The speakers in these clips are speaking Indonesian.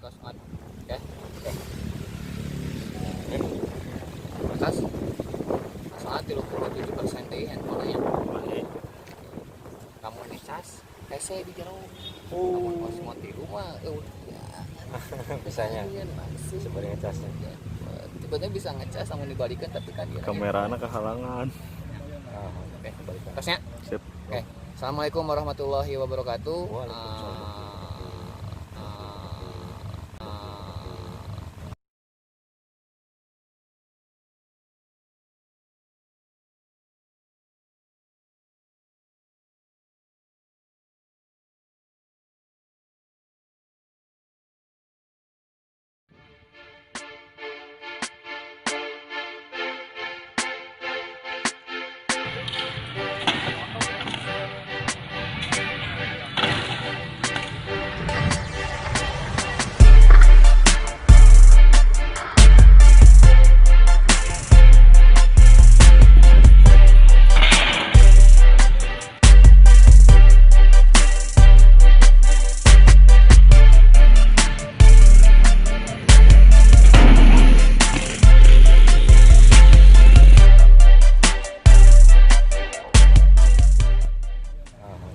tos on. Oke. Atas. Soalnya 37% deh handphonenya. Kamu ngecas, PC di jero. Pas mau di rumah, Bisanya sebenarnya ngecasnya. Tiba-tiba bisa ngecas namun dibalikan tapi kan dia Kameranya kehalangan. Oke, balikan. Tasnya. Sip. Oke. Assalamualaikum warahmatullahi wabarakatuh. Waalaikumsalam.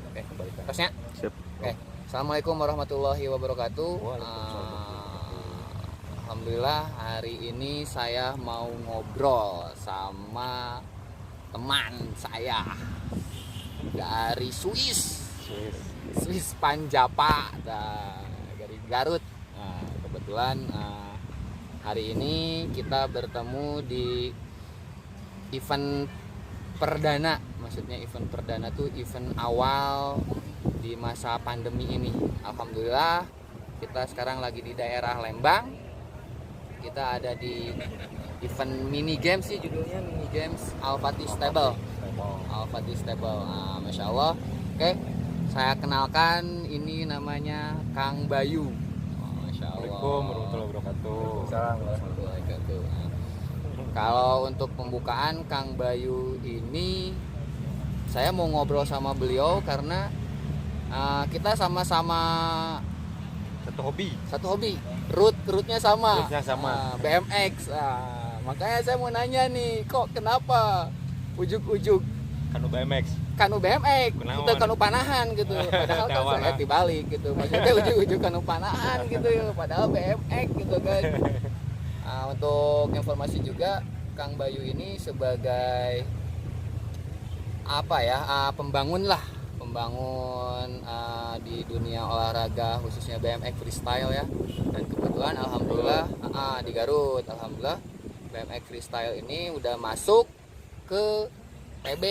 Oke, balikan. Tasnya. Sip. Oke. Assalamualaikum warahmatullahi wabarakatuh. Alhamdulillah hari ini saya mau ngobrol sama teman saya dari Swiss Panjapa dari Garut. Nah, kebetulan hari ini kita bertemu di event perdana, maksudnya event perdana tuh event awal di masa pandemi ini. Alhamdulillah kita sekarang lagi di daerah Lembang. Kita ada di event mini games sih, judulnya mini games Al-Fatih Stable. Nah, Masya Allah. Oke, saya kenalkan, ini namanya Kang Bayu. Masya Allah. Assalamualaikum warahmatullahi wabarakatuh. Warahmatullahi wabarakatuh. Kalau untuk pembukaan Kang Bayu ini, saya mau ngobrol sama beliau karena kita sama-sama Satu hobi. rootnya sama, Rootnya sama. BMX. Makanya saya mau nanya nih, kok kenapa ujuk-ujuk Kanu BMX. kanu BMX, Kunaon? itu kanu panahan gitu. Padahal kan Dawan, saya dibalik gitu. Maksudnya ujuk-ujuk kanu panahan gitu ya, padahal BMX gitu kan. Untuk informasi juga, Kang Bayu ini sebagai apa ya, pembangun di dunia olahraga khususnya BMX freestyle ya. Dan kebetulan alhamdulillah di Garut, alhamdulillah BMX freestyle ini udah masuk ke PB,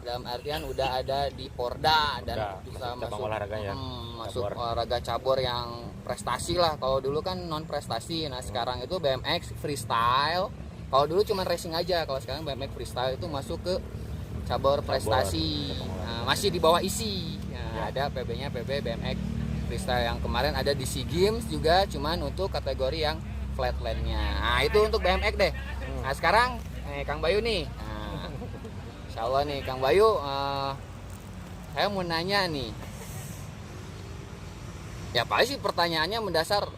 dalam artian udah ada di Porda dan bisa masuk olahraganya. masuk Cabur. olahraga cabur yang prestasi lah. Kalau dulu kan non prestasi. Nah, sekarang itu BMX freestyle. Kalau dulu cuma racing aja, kalau sekarang BMX freestyle itu masuk ke cabur prestasi. Nah, masih di bawah isi. Nah, ada PB-nya PB BMX freestyle yang kemarin ada di SEA Games juga, cuman untuk kategori yang flatlandnya. Nah, itu untuk BMX deh. Nah, sekarang Kang Bayu nih. Nah, Insya Allah nih Kang Bayu, saya mau nanya nih. Ya paling sih pertanyaannya mendasar,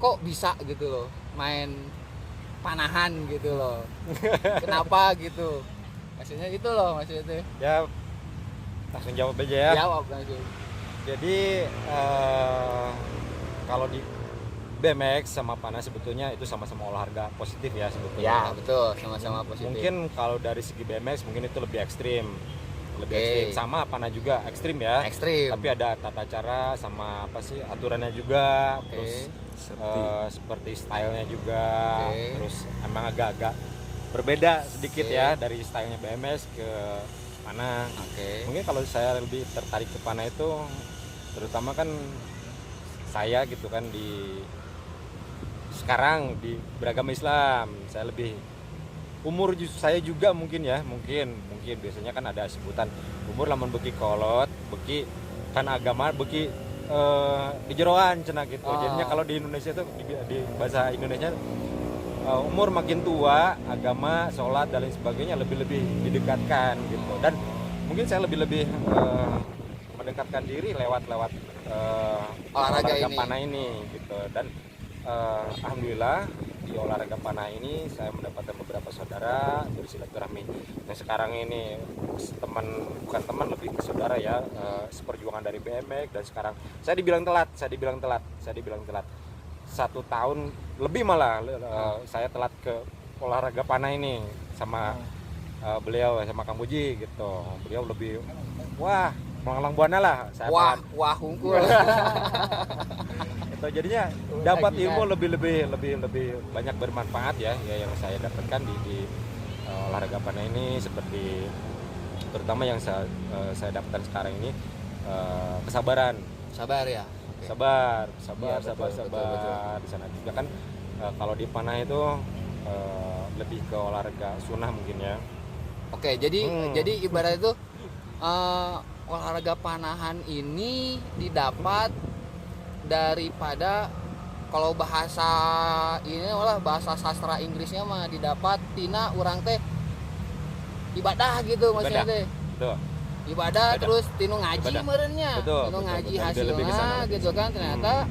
kok bisa gitu loh main panahan gitu loh. Kenapa gitu? Maksudnya itu loh, maksudnya. Ya langsung jawab aja ya. Jawab langsung. Jadi kalau di BMX sama panah sebetulnya itu sama-sama olahraga positif ya sebetulnya. Ya betul, sama-sama positif. Mungkin kalau dari segi BMX mungkin itu lebih ekstrim. Ekstrim. Sama panah juga ekstrim ya. Ekstrim. Tapi ada tata cara sama apa sih aturannya juga. Terus seperti stylenya juga. Terus emang agak-agak berbeda sedikit ya dari stylenya BMX ke panah. Mungkin kalau saya lebih tertarik ke panah itu terutama kan saya gitu kan sekarang di beragama Islam, saya lebih umur saya juga mungkin biasanya kan ada sebutan umur lamun beki kolot, beki kan agama beki di jeroan cenah gitu. Jadinya kalau di Indonesia itu di bahasa Indonesia umur makin tua, agama, sholat dan lain sebagainya lebih didekatkan gitu. Dan mungkin saya lebih mendekatkan diri lewat Olahraga ini. panah ini gitu. Dan alhamdulillah di olahraga panah ini saya mendapatkan beberapa saudara bersilaturahmi yang sekarang ini bukan teman lebih ke saudara ya, seperjuangan dari BMX. Dan sekarang saya dibilang telat 1 tahun lebih malah saya telat ke olahraga panah ini sama beliau, sama Kang Puji gitu. Beliau lebih melanglang buana lah, saya wah hungkul. itu jadinya dapat ilmu lebih banyak bermanfaat ya yang saya dapatkan di olahraga panah ini, seperti terutama yang saya dapatkan sekarang ini, kesabaran. Sabar ya. Sabar. Iya, betul. Di sana juga kan kalau di panah itu lebih ke olahraga sunnah mungkin ya. Oke, jadi ibarat itu olahraga panahan ini didapat daripada, kalau bahasa ini bahasa sastra Inggrisnya mah didapat tina urang teh ibadah gitu maksudnya teh. Betul. Ibadah terus tinu ngaji meureunnya. Tinu ngaji betul. hasilnya gitu kan, ternyata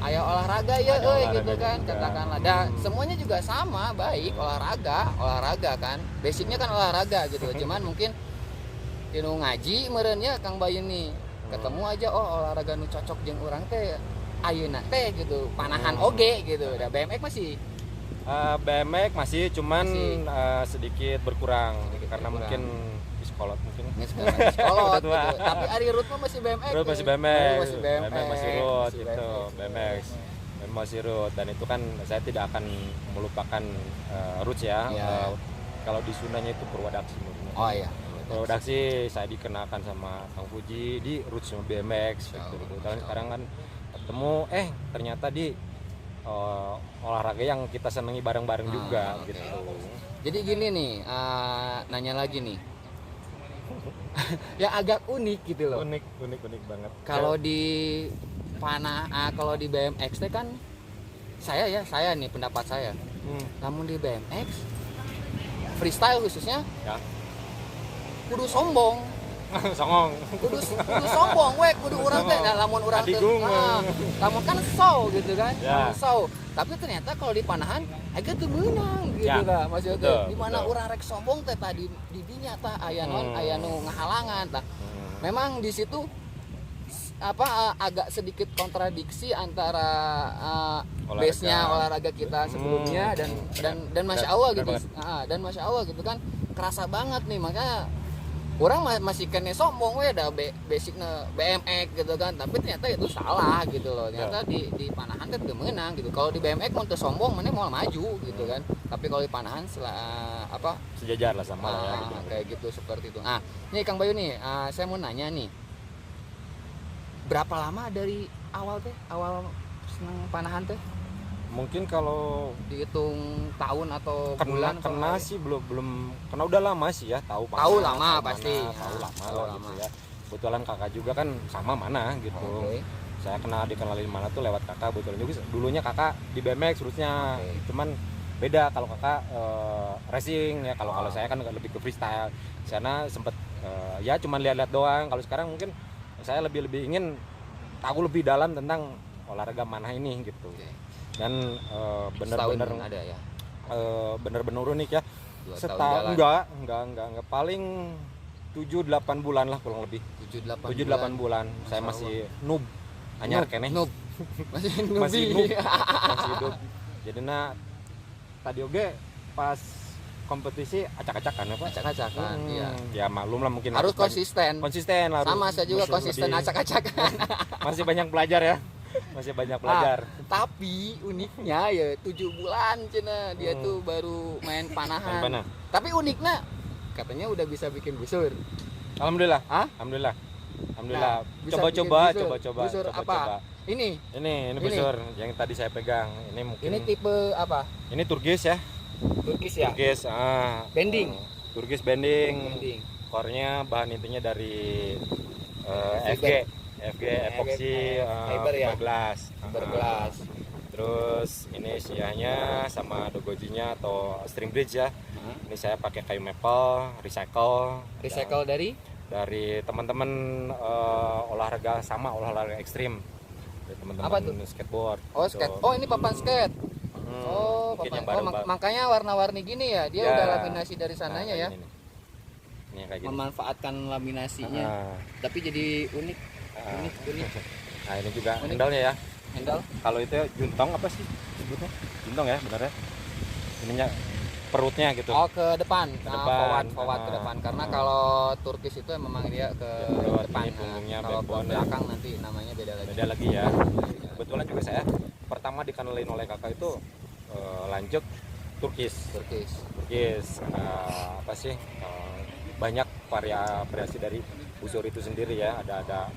aya olahraga ya gitu kan juga. Katakanlah semuanya juga sama, baik olahraga kan, basicnya kan olahraga gitu. Cuman mungkin tinu ngaji meureunnya Kang Bayu nih ketemu aja olahraga nu cocok jeung urang teh ayeuna teh gitu, panahan oge gitu. Da BMX masih BMX masih cuman sedikit berkurang karena mungkin di sekolah mungkin sekolah gitu. Tapi Ari Rut mah masih BMX. Masih BMX. BMX masih road itu BMX. Masih road, dan itu kan saya tidak akan melupakan roots ya. Kalau di Sundanya itu Purwadaksi. Oh iya. Purwadaksi saya dikenalkan sama Kang Puji di roots BMX gitu. Dan sekarang kan ketemu ternyata di olahraga yang kita senangi bareng-bareng juga gitu. Jadi gini nih, nanya lagi nih. Ya agak unik gitu loh. Unik banget. Kalau di panah, kalau di BMX teh kan saya nih pendapat saya. Namun di BMX freestyle khususnya kudu sombong. Songong. Kudu sombong kudu urang teh lamun urang teh. Lamun kan show gitu kan. Show. Tapi ternyata kalau di panahan agak tuh menang gitu lah. Maksudnya di mana urang rek sombong teh tadi di dinya tah aya nu ngahalangan tah. Memang di situ agak sedikit kontradiksi antara base-nya olahraga kita sebelumnya dan Masya Allah gitu. Dan Masya Allah gitu kan kerasa banget nih, makanya orang masih kena sombong basicnya BMX gitu kan, tapi ternyata itu salah gitu loh. Ternyata di panahan teh menang gitu. Kalau di BMX mau sombong mana mau maju gitu kan, tapi kalau di panahan sejajar lah sama ya gitu. Kayak gitu, seperti itu. Nih Kang Bayu nih, saya mau nanya nih, berapa lama dari awal seneng panahan teh? Mungkin kalau dihitung tahun atau bulan kena sih belum karena udah lama sih ya, tahu lama pasti. Tahu lama gitu ya. Kebetulan kakak juga kan sama mana gitu. Saya dikenalin mana tuh lewat kakak, kebetulan juga dulunya kakak di BMX terusnya. Cuman beda kalau kakak racing ya, kalau saya kan lebih ke freestyle. Sana sempet ya cuman lihat-lihat doang. Kalau sekarang mungkin saya lebih ingin tahu lebih dalam tentang olahraga panah ini gitu. Dan bener-bener ada ya. Bener-bener unik ya. Setahun enggak paling 7-8 bulan lah kurang lebih. 7-8 bulan. Saya masih noob. Anyar keneh. Masih noob. Jadi tadi oge pas kompetisi acak-acakan ya Pak. Acak-acakan, iya. Ya maklum lah mungkin harus konsisten lah. Sama saya juga konsisten acak-acakan. Masih banyak belajar ya. Tapi uniknya ya 7 bulan cina dia tuh baru main panahan. Tapi uniknya katanya udah bisa bikin busur. Alhamdulillah. Coba. Busur apa? Ini busur yang tadi saya pegang. Ini mungkin. Ini tipe apa? Ini Turkish ya. Bending. Turkish bending. Core-nya bahan intinya dari FG epoxy fiberglass. Terus ini siahnya sama dogojinya atau string bridge ya. Ini saya pakai kayu maple recycle dari dari teman-teman olahraga ekstrim, dari Apa tuh? teman-teman skateboard. Oh, gitu. skate. Oh, ini papan skate. Oh, mungkin papan. yang baru, Oh, makanya warna-warni gini ya. Dia Ya. udah laminasi dari sananya Nah, ya. kayak gini nih. Ini yang kayak gini. Memanfaatkan laminasinya. Ah, Tapi jadi unik. ah. Unik. Nah ini juga Unik. handle-nya ya. Handle. Kalau itu juntong apa sih sebutnya? Juntong ya benar ya. Ininya perutnya gitu. Oh, ke depan. Ke Nah, depan. forward ke depan. Karena Ah. kalau Turkish itu memang dia ke Ya, depan. ini punggungnya, Kalau ke backbone. belakang nanti namanya beda lagi. Beda lagi ya. Kebetulan juga saya pertama dikenalin oleh kakak itu lanjut Turkish. Apa sih banyak variasi dari busur itu sendiri ya. Ada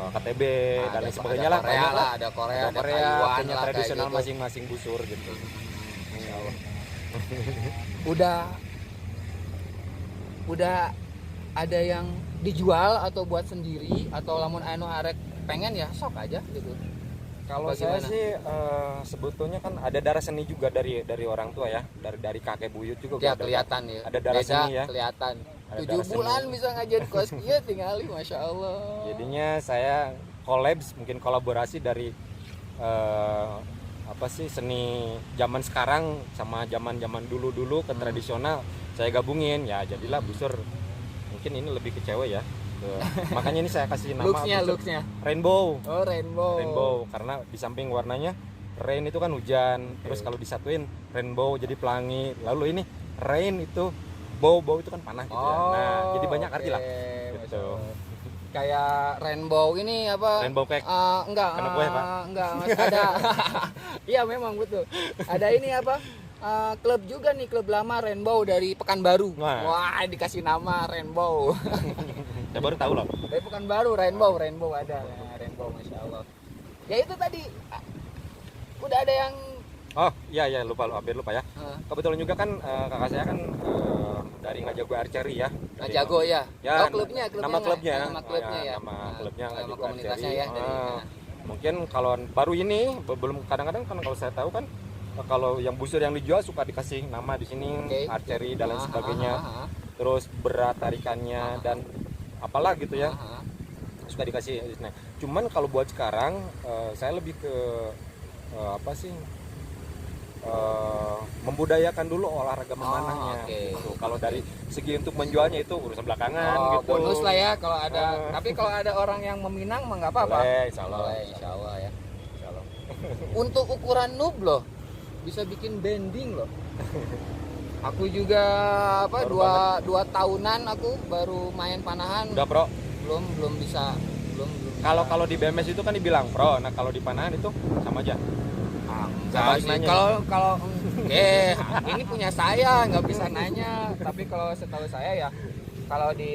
KTB dan lain sebagainya lah. Korea Banyak lah, ada Korea, Ada ada Korea Taiwan punya lah, kayak tradisional gitu. masing-masing busur gitu. Udah ada yang dijual atau buat sendiri atau lamun anu arek pengen ya sok aja gitu. Kalau Bagaimana? saya sih sebetulnya kan ada darah seni juga dari orang tua ya, dari kakek buyut juga Ya ada. kelihatan ya. ada darah Beda, seni ya. kelihatan. Ada 7 darah bulan seni. bisa ngajarin kos kieu tinggali Masya Allah. Jadinya saya mungkin kolaborasi dari apa sih seni zaman sekarang sama zaman dulu ke tradisional saya gabungin ya jadilah busur. Mungkin ini lebih ke cewek ya. Makanya ini saya kasih nama busur Looksnya. rainbow. Oh, rainbow. Karena di samping warnanya rain itu kan hujan, terus kalau disatuin rainbow jadi pelangi. Lalu ini rain itu bow itu kan panah gitu ya. Nah, jadi banyak arti lah. Masya Gitu. Allah. Kayak rainbow ini apa? Rainbow cake. Enggak. Karena kue, Pak. Enggak, Mas, ada. Iya, memang betul. Ada ini apa? Klub juga nih, klub lama Rainbow dari Pekanbaru. Wah. Wah, dikasih nama Rainbow. Saya baru tahu loh. Dari Pekanbaru Rainbow ada. Nah, Rainbow Masya Allah. Ya itu tadi udah ada yang Oh, iya hampir lupa ya. uh, Kebetulan juga kan kakak saya kan dari Ngajago Archery ya. Dari Jago ya. Ya, Oh, klubnya nama klubnya. Nama klubnya ya. Nama Nah, klubnya nama Ngajago komunitasnya Archery. ya dari. Nah. Mungkin kalau baru ini belum kadang-kadang kan kalau saya tahu kan kalau yang busur yang dijual suka dikasih nama di sini Oke. archery dan lain sebagainya. Ah. Terus berat tarikannya dan apalah gitu ya. Ah. Suka dikasih. Nah, cuman kalau buat sekarang saya lebih ke apa sih? Membudayakan dulu olahraga memanahnya. Oke. Gitu. Kalau dari segi untuk menjualnya itu urusan belakangan Oh, gitu. bonus lah ya kalau ada. Tapi kalau ada orang yang meminang mah nggak apa-apa. Boleh, insyaallah. Boleh, insya Allah ya. Insyaallah. Untuk ukuran noob loh, bisa bikin bending loh. Aku juga apa Baru dua tahunan aku baru main panahan. Udah pro. Belum bisa. Kalau di BMS itu kan dibilang pro. Nah, kalau di panahan itu sama aja. Enggak sih. nanya. Kalau ini punya saya nggak bisa nanya. Tapi kalau setahu saya ya kalau di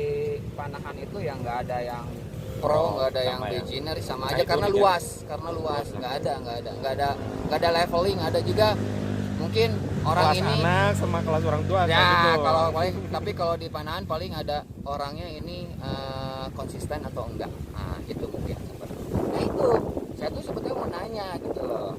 panahan itu yang nggak ada yang pro, nggak ada yang Sama ya. beginner, sama Nah, aja itu karena unik ya. luas, nggak ada leveling, ada juga mungkin orang Kelas ini anak sama kelas orang tua kayak ya gitu. kalau paling tapi kalau di panahan paling ada orangnya ini konsisten atau enggak. Nah, itu mungkin seperti nah itu saya tuh sebetulnya mau nanya gitu loh.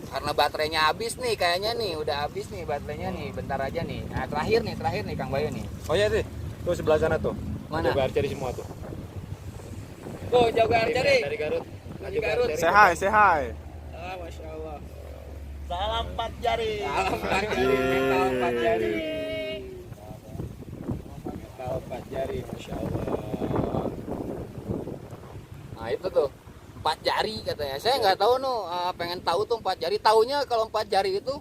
Karena baterainya habis nih kayaknya nih udah habis nih baterainya nih bentar aja nih. Nah, terakhir nih Kang Bayu nih. Oh iya sih. Tuh sebelah sana tuh. Mana? Jago archery semua tuh. Tuh jago archery. Dari Garut. Dari Garut. Say hi. Masya Allah. Salam 4 jari. Salam 4 jari. Mental 4 jari. Mental 4 jari. Masya Allah. Nah itu tuh 4 jari katanya. Saya nggak tahu pengen tahu tuh 4 jari. Taunya kalau 4 jari itu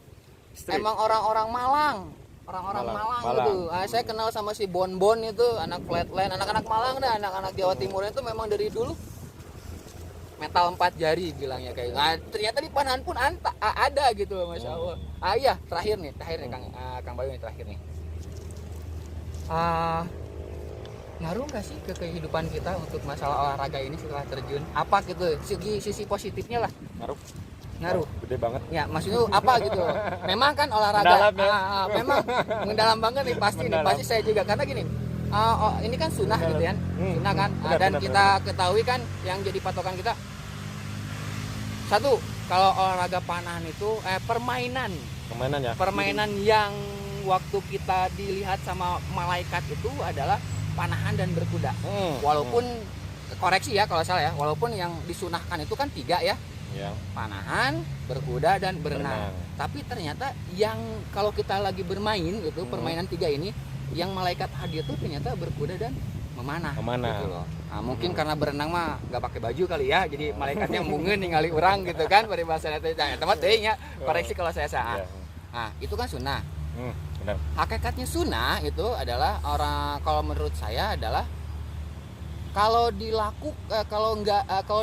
emang orang-orang Malang. Orang-orang Malang gitu. Saya kenal sama si Bon itu anak flatland, anak-anak Malang dah, anak-anak Jawa Timur itu memang dari dulu metal 4 jari bilangnya kayak. Nah, ternyata di panahan pun ada gitu loh, Masya Allah. Iya, terakhir nih Kang Bayu nih terakhir nih. Ngaruh nggak sih ke kehidupan kita untuk masalah olahraga ini setelah terjun? Apa gitu sisi positifnya lah? Ngaruh. Gede banget. Ya, maksudnya apa gitu? Memang kan olahraga Mendalam ya? memang mendalam banget nih pasti nih. Pasti saya juga karena gini. Ini kan sunnah gitu ya. Sunnah kan. Dan kita ketahui kan yang jadi patokan kita satu, kalau olahraga panahan itu permainan Kemana ya? yang waktu kita dilihat sama malaikat itu adalah panahan dan berkuda. Walaupun koreksi ya kalau salah ya, walaupun yang disunahkan itu kan 3 ya. Ya. Panahan, berkuda dan berenang. Tapi ternyata yang kalau kita lagi bermain gitu, permainan 3 ini yang malaikat hadir tuh ternyata berkuda dan memanah. Gitu loh. Nah, mungkin karena berenang mah nggak pakai baju kali ya, jadi malaikatnya mungkin ningali orang gitu kan, pada bahasa nanti. Nah, teman teuing ya, koreksi kalau saya salah. Nah, itu kan sunnah. Benar. Hakikatnya sunnah itu adalah kalau menurut saya adalah kalau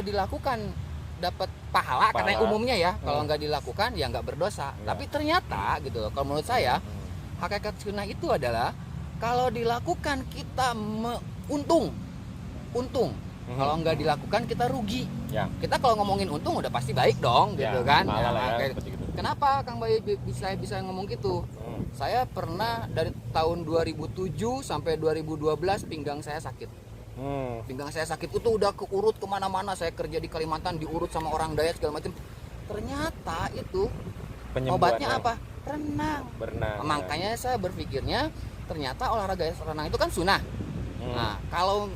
dilakukan dapat pahala, karena umumnya ya kalau nggak dilakukan ya nggak berdosa. Tapi ternyata gitu loh, kalau menurut saya hakikat sunnah itu adalah kalau dilakukan kita untung. Kalau nggak dilakukan kita rugi. Kita kalau ngomongin untung udah pasti baik dong gitu kan. Kenapa Kang Bayu bisa ngomong gitu? Saya pernah dari tahun 2007 sampai 2012 pinggang saya sakit. Pinggang saya sakit itu udah keurut kemana-mana. Saya kerja di Kalimantan diurut sama orang Dayak segala macam. Ternyata itu obatnya apa? Berenang. Makanya saya berpikirnya ternyata olahraga renang itu kan sunnah. Nah kalau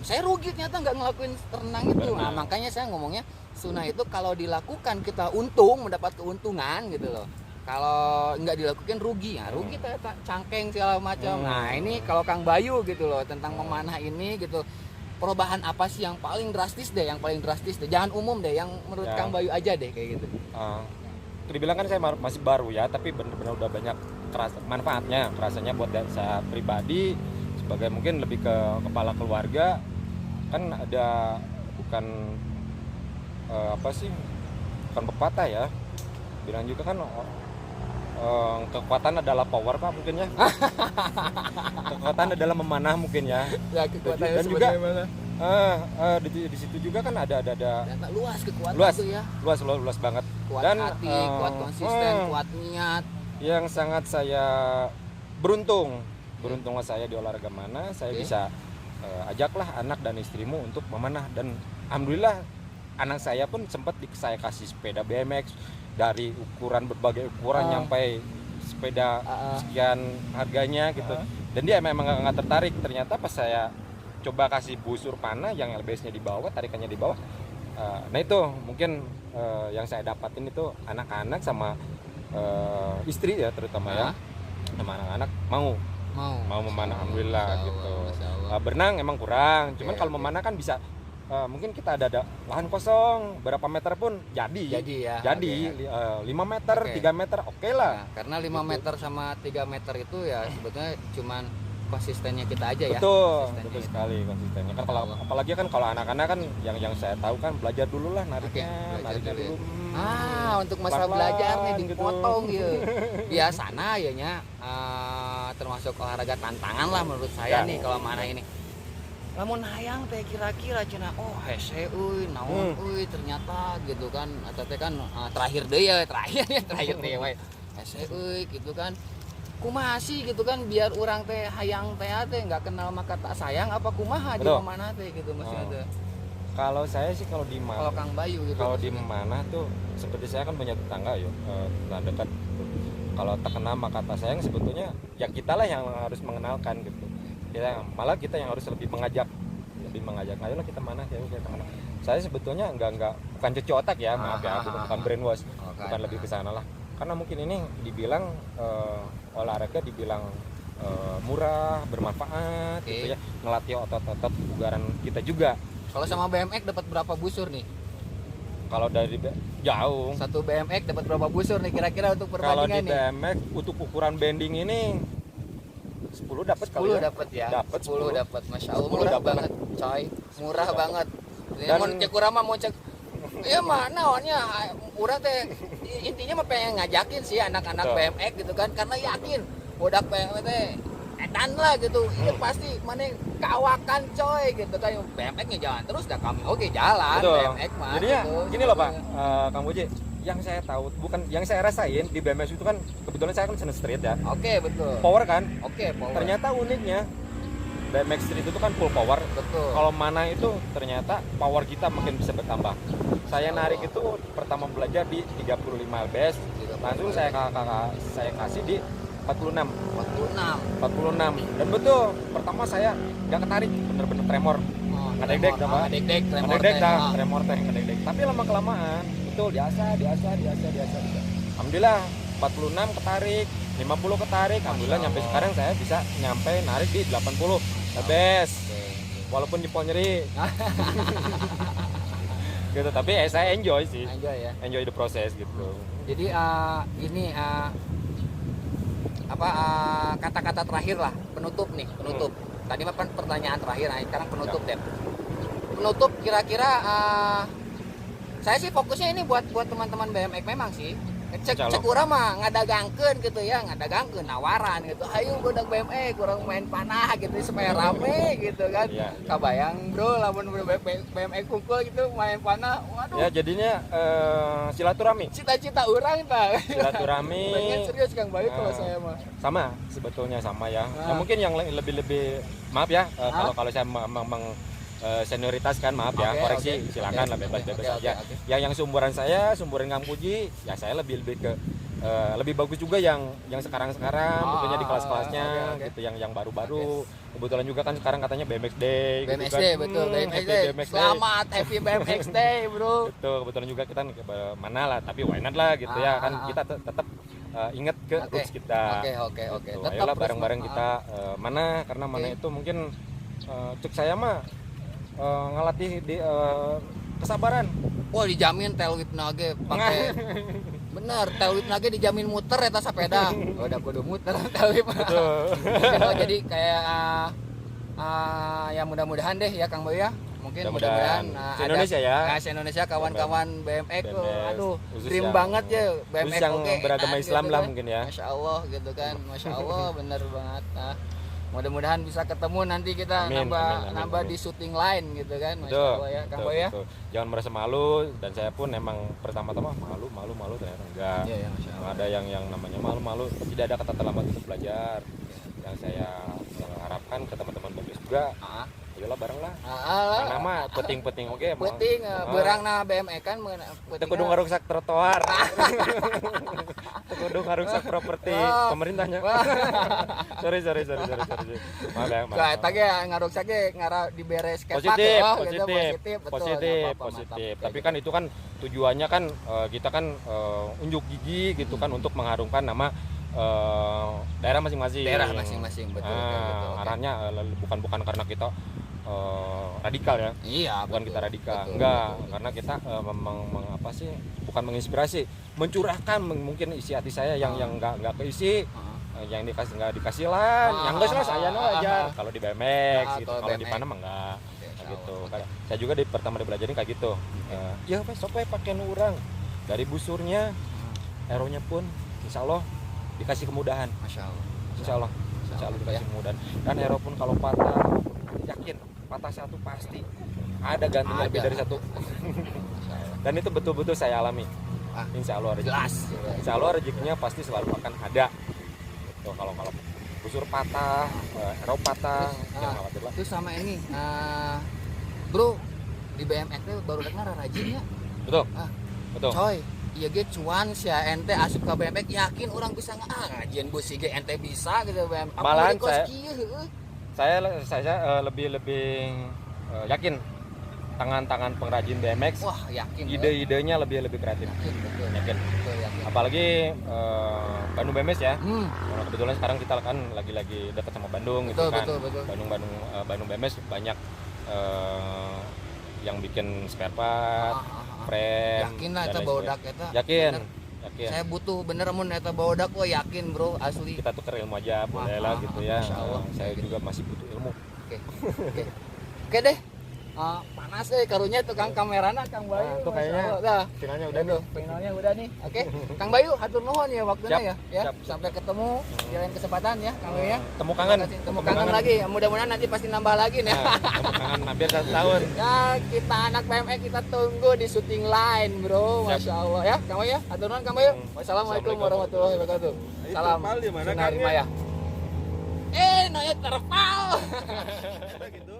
saya rugi ternyata nggak ngelakuin renang itu. Nah makanya saya ngomongnya sunnah itu kalau dilakukan kita mendapat keuntungan gitu loh. Kalau nggak dilakukan rugi, ya rugi cangkeng segala macam. Nah ini kalau Kang Bayu gitu loh tentang memanah ini gitu, perubahan apa sih yang paling drastis deh, jangan umum deh, yang menurut Kang Bayu aja deh kayak gitu. Dibilang kan saya masih baru ya, tapi benar-benar udah banyak manfaatnya, rasanya buat saya pribadi sebagai mungkin lebih ke kepala keluarga kan ada bukan bukan pepatah ya, bilang juga kan kekuatan adalah power Pak mungkin ya. Kekuatan adalah memanah mungkin ya. Dan juga di situ juga kan ada luas kekuatan itu ya. Luas banget. Kuat dan hati, kuat konsisten, kuat niat. Yang sangat saya beruntunglah saya di olahraga mana saya bisa ajaklah anak dan istrimu untuk memanah, dan alhamdulillah anak saya pun sempat saya kasih sepeda BMX dari berbagai ukuran nyampe sepeda sekian harganya gitu. Dan dia memang nggak tertarik. Ternyata pas saya coba kasih busur panah yang LBS-nya di bawah, tarikannya di bawah, nah itu mungkin yang saya dapatin itu anak-anak sama istri ya terutama ya, sama anak-anak mau memanah, alhamdulillah gitu. Berenang emang kurang, cuman kalau memanah kan bisa. Mungkin kita ada lahan kosong berapa meter pun jadi 5 meter 3 meter oke lah. Nah, karena 5 meter sama 3 meter itu ya sebetulnya cuman konsistennya kita aja ya. Betul sekali konsistennya kan. Apalagi kan kalau anak-anak kan yang saya tahu kan belajar dulu lah nariknya dulu. Untuk masa belajar nih dipotong gitu. Biasanya ya termasuk olahraga tantangan lah menurut saya nih kalau mana ini. Lamun hayang teh kira-kira cenah hese naon ternyata gitu kan, atau teh kan terakhir deh wae hese gitu kan, kumaha sih gitu kan, biar orang teh hayang teh nggak kenal maka tak sayang apa kumaha di mana teh gitu maksudnya. Kalau saya sih kalau di mana, kalau Kang Bayu gitu, kalau di mana tuh seperti saya kan punya tetangga tetangga dekat. Kalau tak kenal maka tak sayang sebetulnya ya kita lah yang harus mengenalkan gitu. Kita yang harus lebih mengajak, ayolah kita mana ya kita mana. Saya sebetulnya bukan cuci otak ya, maaf ya, bukan brainwash, bukan lebih ke sana lah. Karena mungkin ini dibilang olahraga dibilang murah, bermanfaat gitu ya, ngelatih otot-otot kebugaran kita juga. Kalau sama BMX dapat berapa busur nih? Kalau dari jauh. Satu BMX dapat berapa busur nih kira-kira untuk perbandingan nih? Kalau di BMX untuk ukuran bending ini 10 dapat kali ya. 10 dapat. Masya Allah murah banget, coy. Murah banget. Dan mau cek urang mah mau cek ya mana awalnya urang teh intinya mah pengen ngajakin sih anak-anak BMX gitu kan, karena yakin budak BMX teh edan lah gitu. Iya pasti mana kawakan coy gitu kan, BMX-nya jalan terus dah kami jalan BMX mah. Jadi gitu. Gini loh Pak, Kang Boji, yang saya tahu bukan yang saya rasain di BMX itu kan kebetulan saya kan seneng street ya. Oke, betul. Power kan? Oke, power. Ternyata uniknya BMX street itu kan full power. Betul. Kalau mana itu ternyata power kita makin bisa bertambah. Saya narik itu pertama belajar di 35 lbs, langsung saya kasih di 46. 46. Dan betul, pertama saya nggak ketarik, bener-bener tremor. Oh, Ngedek-dek tremor. sama. Ngedek-dek, tremor Ngedek teh. dah, Ah. tremor teh ngedek. Tapi lama kelamaan, betul biasa. Alhamdulillah 46 ketarik, 50 ketarik. Alhamdulillah nyampe Allah. sekarang saya bisa nyampe narik di 80. The best. Oke. Walaupun jempol nyeri. Gitu, tapi saya enjoy sih. Enjoy ya. Enjoy the process gitu. Jadi ini kata-kata terakhir lah, penutup nih, penutup. Tadi mah kan pertanyaan terakhir, nah sekarang penutup deh. Penutup kira-kira saya sih fokusnya ini buat teman-teman BMX memang sih. Cek urang mah ngadagangkeun gitu ya, ngadagangkeun nawaran gitu. Ayo budak BMX kurang main panah gitu supaya rame gitu kan. Iya. Kabayang bro, lamun BMX kumpul gitu main panah. Waduh. Ya jadinya silaturahmi. Cita-cita orang tah. Silaturahmi. Pengen serius Kang Bayu kalau Nah. saya mah. Sama sebetulnya sama ya. Ah. Ya mungkin yang lebih maaf ya kalau saya senioritas kan maaf ya, Oke, koreksi oke. silakan Oke, lah bebas oke, aja. oke. Yang seumuran saya, seumuran Kang Puji, ya saya lebih ke lebih bagus juga yang sekarang tentunya di kelas-kelasnya oke. gitu, yang baru-baru. Kebetulan juga kan sekarang katanya BMX Day BMX gitu kan. Day, betul, BMX Happy Day. BMX Day. Selamat Happy BMX Day, bro. Betul, kebetulan juga kita mana lah, tapi why not lah gitu ya kan, kita tetap ingat ke Oke. roots kita. Oke. Gitu. Tetap Ayolah terus, bareng-bareng Mak. kita mana, karena mana Oke. itu mungkin cek saya mah ngelatih di kesabaran. Wah, dijamin tail whip nage pakai bener, tail whip nage dijamin muter eta sepeda. Udah kudu muter tail whip. Betul. Jadi kayak ya mudah-mudahan deh ya Kang Boy ya. Mungkin Mudah-mudahan se-Indonesia ya. Se-Indonesia kawan-kawan BMX tuh, BMX, aduh, khusus dream yang- banget ya BMX khusus yang oke, beragama enak Islam gitu lah kan. mungkin ya. Masya Allah gitu kan, Masya Allah bener banget. Nah, mudah-mudahan bisa ketemu nanti kita Amin, amin, nambah amin. di syuting line gitu kan, Masya Betul. Allah ya Kang betul, Boy ya. betul. Jangan merasa malu, dan saya pun emang pertama-tama malu ternyata enggak. Iya ya, Masya Nggak Allah. ada yang namanya malu-malu, tidak ada kata terlambat untuk belajar. Yang saya harapkan ke teman-teman BMX juga, Ah, ayolah bareng lah. lah. Nama peting-peting oke. Penting berang na BMX kan Kita kudu ngaruksak trotoar. Kita kudu ngaruksak properti Oh. pemerintahnya. Wah. sorry. Maaf ya, maaf. Nah, eta ge ngaruksak ge ngara dibere skatepark Positif, ya, positif, gitu, betul, positif, nggak apa-apa, positif. mantap. Tapi kan itu kan tujuannya kan kita kan unjuk gigi gitu kan untuk mengharumkan nama daerah masing-masing. Daerah masing-masing, betul, kayak gitu, Nah, oke. arahnya bukan karena kita radikal ya. Iya, Bukan betul, kita radikal, betul, enggak, betul. karena kita apa sih, bukan menginspirasi, mencurahkan mungkin isi hati saya yang nggak keisi, yang nggak dikasih lah, yang enggak salah saya aja. Kalau di BMX gitu, kalau kalau di BMX. Panama enggak. Oke, Kayak insya gitu. Allah. Kayak saya juga pertama dibelajarin kayak gitu. Ya wes sok we pakai urang. Dari busurnya, aeronya pun insya Allah dikasih kemudahan. Masya Allah. Insya Allah dikasih ya. kemudahan. Dan aero pun kalau patah, yakin patah satu pasti ada gantinya lebih Ada. dari satu. Masya Allah. Dan itu betul-betul saya alami. Ah, Insya Allah rezeki. jelas. Insya Allah rezekinya pasti selalu akan ada. Gitu. Kalau busur patah, aero patah, Terus, jangan khawatir lah. Terus sama ini, bro, di BMX tuh baru dengar rajin ya. Betul. Ah. Betul. Coy, iya ge cuan si ente asup ke BMX yakin orang bisa ngajian bus si ente bisa gitu BMX. Malahan Apalagi kos saya- kieu, heueuh. Saya lebih yakin tangan-tangan pengrajin BMX, Wah, yakin. ide-idenya lebih kreatif. Yakin, betul. Yakin. Betul, yakin. Apalagi Bandung BMX ya. Hmm, Kebetulan sekarang kita kan lagi dekat sama Bandung gitu betul, kan. betul. Bandung BMX banyak yang bikin spare part, frame. Yakin lah dan eta lain baodak sebagainya. eta. Yakin. Bener. Yakin. Saya butuh bener mun eta baodak wah yakin, bro, asli. Kita tuker ilmu aja boleh lah gitu ya. Masya Allah. Saya juga masih butuh ilmu. Oke. Oke deh. Panas karunya tukang kamerana Kang Bayu. Nah, tuh Masya kayaknya Allah. Dah. Finalnya Udah tuh, finalnya udah nih. Oke, Kang Bayu hatur nuhun ya waktunya Siap, ya. siap. Sampai ketemu di lain kesempatan ya, Kang Bayu ya. Temu kangen. Terima kasih. Temu kangen lagi. Mudah-mudahan nanti pasti nambah lagi nih. Nah, temu kangen hampir 1 tahun. Ya, kita anak BMX kita tunggu di syuting line, bro. Siap. Masya Allah ya, Kang Bayu ya. Hatur nuhun Kang Bayu. Wassalamualaikum warahmatullahi wabarakatuh. Salam. terpal di mana, Sinar Kang, ya? Himaya. Noya terpal. Udah gitu.